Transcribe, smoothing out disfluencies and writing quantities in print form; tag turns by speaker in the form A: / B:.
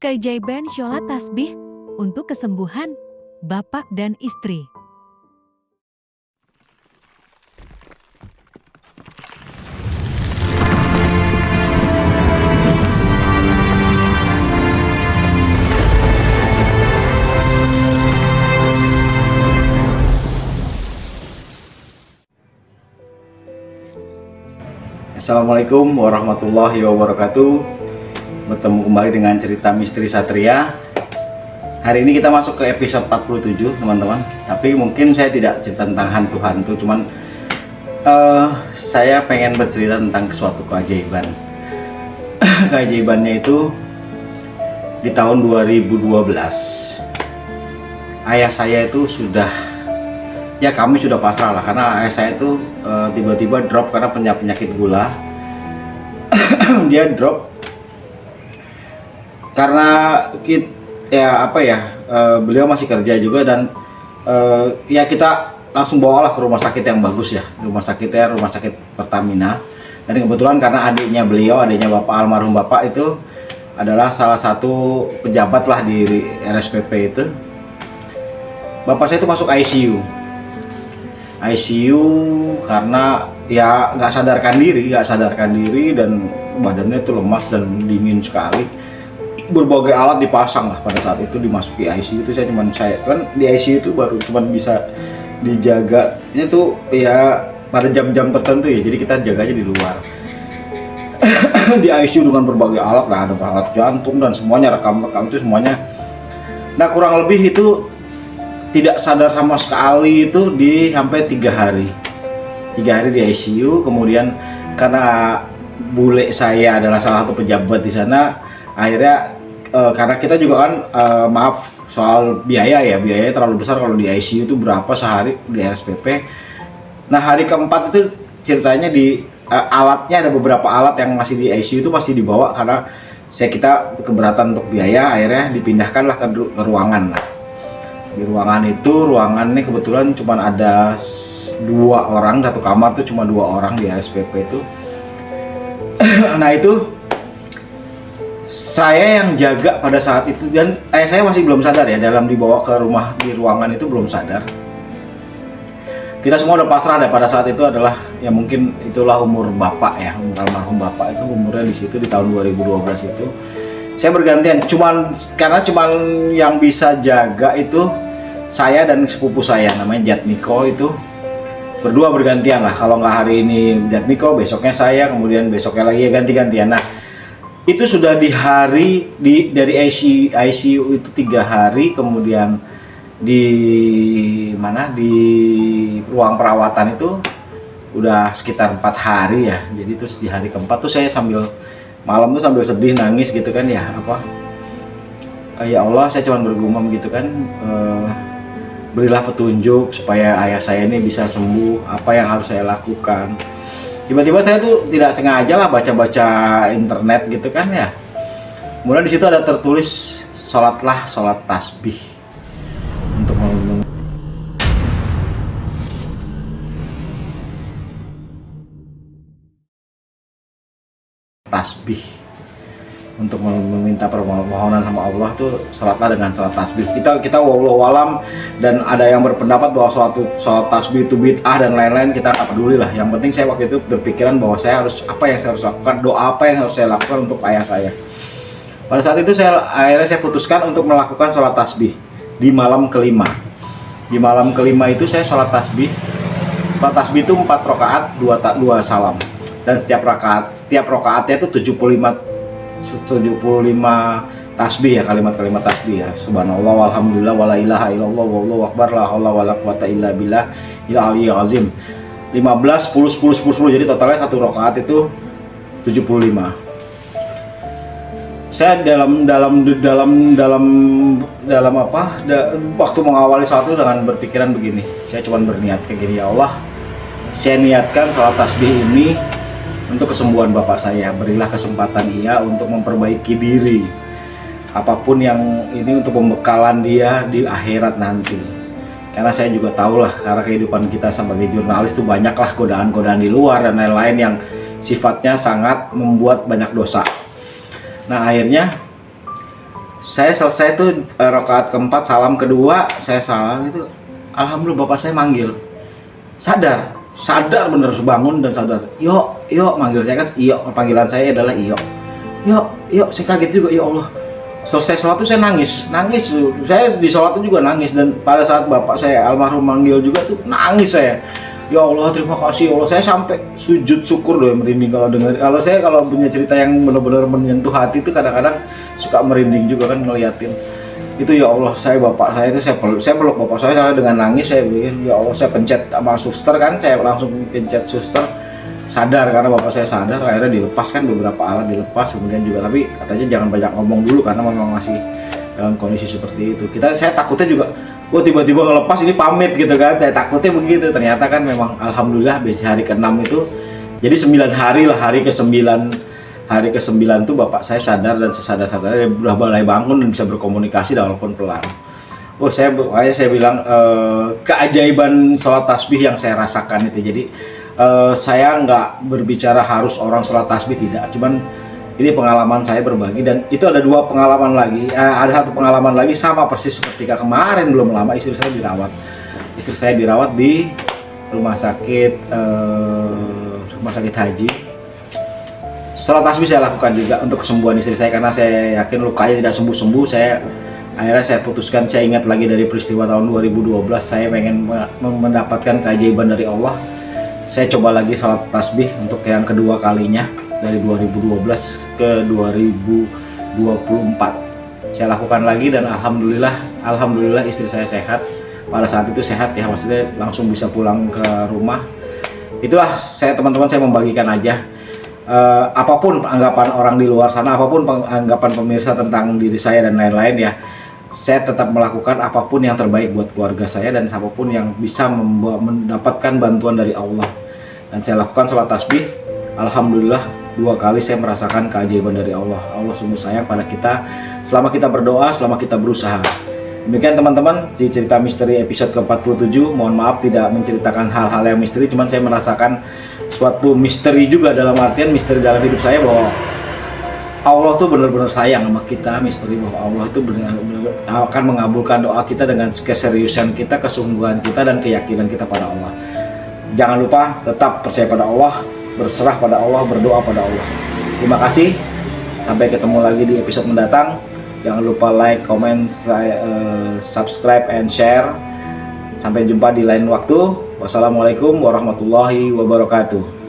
A: Keajaiban sholat tasbih untuk kesembuhan bapak dan istri.
B: Assalamualaikum warahmatullahi wabarakatuh. Bertemu kembali dengan cerita misteri Satria. Hari ini kita masuk ke episode 47 teman-teman. Tapi mungkin saya tidak cerita tentang hantu-hantu, cuman saya pengen bercerita tentang suatu keajaiban. Keajaibannya itu di tahun 2012. Ayah saya itu kami sudah pasrah lah, karena ayah saya itu tiba-tiba drop karena penyakit gula. Dia drop karena beliau masih kerja juga, dan kita langsung bawalah ke rumah sakit yang bagus ya, rumah sakit Pertamina. Dan kebetulan karena adiknya almarhum bapak itu adalah salah satu pejabat lah di RSPP itu. Bapak saya itu masuk ICU karena ya nggak sadarkan diri dan badannya itu lemas dan dingin sekali. Berbagai alat dipasang lah pada saat itu dimasuki ICU itu. Saya kan di ICU itu baru cuman bisa dijaga itu ya pada jam-jam tertentu ya, jadi kita jaganya di luar. Di ICU dengan berbagai alat lah, ada alat jantung dan semuanya, rekam itu semuanya. Nah, kurang lebih itu tidak sadar sama sekali itu di sampai 3 hari di ICU. Kemudian karena bule saya adalah salah satu pejabat di sana, akhirnya karena kita juga kan maaf soal biayanya terlalu besar kalau di ICU itu berapa sehari di RSPP. Nah, hari keempat itu ceritanya alatnya, ada beberapa alat yang masih di ICU itu masih dibawa karena kita keberatan untuk biaya. Akhirnya dipindahkanlah ke ruangan. Nah, di ruangannya kebetulan cuma ada 2 orang, satu kamar tuh cuma 2 orang di RSPP itu. Nah, itu saya yang jaga pada saat itu, dan saya masih belum sadar ya, dibawa ke di ruangan itu belum sadar. Kita semua udah pasrah pada saat itu, adalah ya mungkin itulah umur bapak ya, umur almarhum bapak itu umurnya di situ di tahun 2012 itu. Saya bergantian, karena yang bisa jaga itu saya dan sepupu saya namanya Jatmiko, itu berdua bergantian lah. Kalau nggak hari ini Jatmiko, besoknya saya, kemudian besoknya lagi ya, ganti-gantian. Nah, itu sudah dari ICU itu 3 hari, kemudian di ruang perawatan itu udah sekitar 4 hari ya. Jadi terus di hari keempat tuh saya malam tuh sambil sedih, nangis gitu kan ya, ya Allah, saya cuma bergumam gitu kan, berilah petunjuk supaya ayah saya ini bisa sembuh, apa yang harus saya lakukan. Tiba-tiba saya tuh tidak sengaja lah baca-baca internet gitu kan ya. Kemudian di situ ada tertulis sholat tasbih untuk meminta permohonan sama Allah tuh, sholatlah dengan sholat tasbih. Kita wallahu alam, dan ada yang berpendapat bahwa sholat tasbih itu bid'ah dan lain-lain, kita nggak peduli lah. Yang penting saya waktu itu berpikiran bahwa apa yang saya harus lakukan, doa apa yang harus saya lakukan untuk ayah saya. Pada saat itu akhirnya saya putuskan untuk melakukan sholat tasbih di malam kelima. Di malam kelima itu saya sholat tasbih. Sholat tasbih itu 4 rakaat, 2 salam, dan setiap rakaatnya itu 75 tasbih ya, kalimat-kalimat tasbih ya. Subhanallah walhamdulillah wala ilaha illallah wallahu akbar la haula wala quwata illa billah ila aliyyil azim. 15 10 10 10 10, jadi totalnya 1 rakaat itu 75. Saya waktu mengawali salat itu dengan berpikiran begini. Saya cuma berniat kayak gini, ya Allah, saya niatkan salat tasbih ini untuk kesembuhan bapak saya. Berilah kesempatan ia untuk memperbaiki diri, apapun yang ini, untuk pembekalan dia di akhirat nanti. Karena saya juga tahu lah, karena kehidupan kita sebagai jurnalis itu banyaklah godaan-godaan di luar dan lain-lain yang sifatnya sangat membuat banyak dosa. Nah, akhirnya Saya selesai tuh rakaat keempat, salam kedua, saya salam itu, alhamdulillah bapak saya manggil, sadar bener, bangun dan sadar, yuk manggil saya kan, panggilan saya adalah yuk, saya kaget juga, ya Allah. Selesai sholat tuh saya nangis, saya di sholat tuh juga nangis, dan pada saat bapak saya almarhum manggil juga tuh nangis saya. Ya Allah, terima kasih ya Allah, saya sampai sujud syukur loh, merinding kalau dengar. Kalau punya cerita yang benar-benar menyentuh hati itu kadang-kadang suka merinding juga kan ngeliatin. Itu ya Allah, bapak saya itu saya peluk bapak saya dengan nangis, saya pikir ya Allah, saya pencet sama suster kan, saya langsung pencet suster, sadar karena bapak saya sadar, akhirnya dilepaskan beberapa alat dilepas, kemudian juga tapi katanya jangan banyak ngomong dulu karena memang masih dalam kondisi seperti itu. Saya takutnya juga, tiba-tiba ngelepas ini pamit gitu kan, saya takutnya begitu. Ternyata kan memang alhamdulillah di hari ke-6 itu, jadi 9 hari lah, hari ke-9 tuh bapak saya sadar, dan sesadar-sadarnya udah mulai bangun dan bisa berkomunikasi walaupun pelan. Saya bilang keajaiban sholat tasbih yang saya rasakan itu. Jadi saya nggak berbicara harus orang sholat tasbih, tidak, cuman ini pengalaman saya berbagi. Dan itu ada 2 pengalaman lagi, ada 1 pengalaman lagi sama persis seperti kemarin, belum lama istri saya dirawat di rumah sakit haji. Sholat tasbih saya lakukan juga untuk kesembuhan istri saya, karena saya yakin lukanya tidak sembuh-sembuh. Akhirnya saya putuskan, saya ingat lagi dari peristiwa tahun 2012, saya pengen mendapatkan keajaiban dari Allah. Saya coba lagi sholat tasbih untuk yang kedua kalinya dari 2012 ke 2024. Saya lakukan lagi dan alhamdulillah istri saya sehat. Pada saat itu sehat ya, maksudnya langsung bisa pulang ke rumah. Itulah teman-teman, saya membagikan aja. Apapun anggapan orang di luar sana, apapun anggapan pemirsa tentang diri saya dan lain-lain ya, saya tetap melakukan apapun yang terbaik buat keluarga saya dan apapun yang bisa mendapatkan bantuan dari Allah. Dan saya lakukan sholat tasbih, alhamdulillah 2 kali saya merasakan keajaiban dari Allah. Allah sungguh sayang pada kita selama kita berdoa, selama kita berusaha. Demikian teman-teman, cerita misteri episode ke-47. Mohon maaf tidak menceritakan hal-hal yang misteri, cuman saya merasakan suatu misteri juga, dalam artian misteri dalam hidup saya, bahwa Allah tuh benar-benar sayang sama kita. Misteri bahwa Allah itu benar-benar akan mengabulkan doa kita dengan keseriusan kita, kesungguhan kita, dan keyakinan kita pada Allah. Jangan lupa tetap percaya pada Allah, berserah pada Allah, berdoa pada Allah. Terima kasih, sampai ketemu lagi di episode mendatang. Jangan lupa like, comment, subscribe, and share. Sampai jumpa di lain waktu. Wassalamualaikum warahmatullahi wabarakatuh.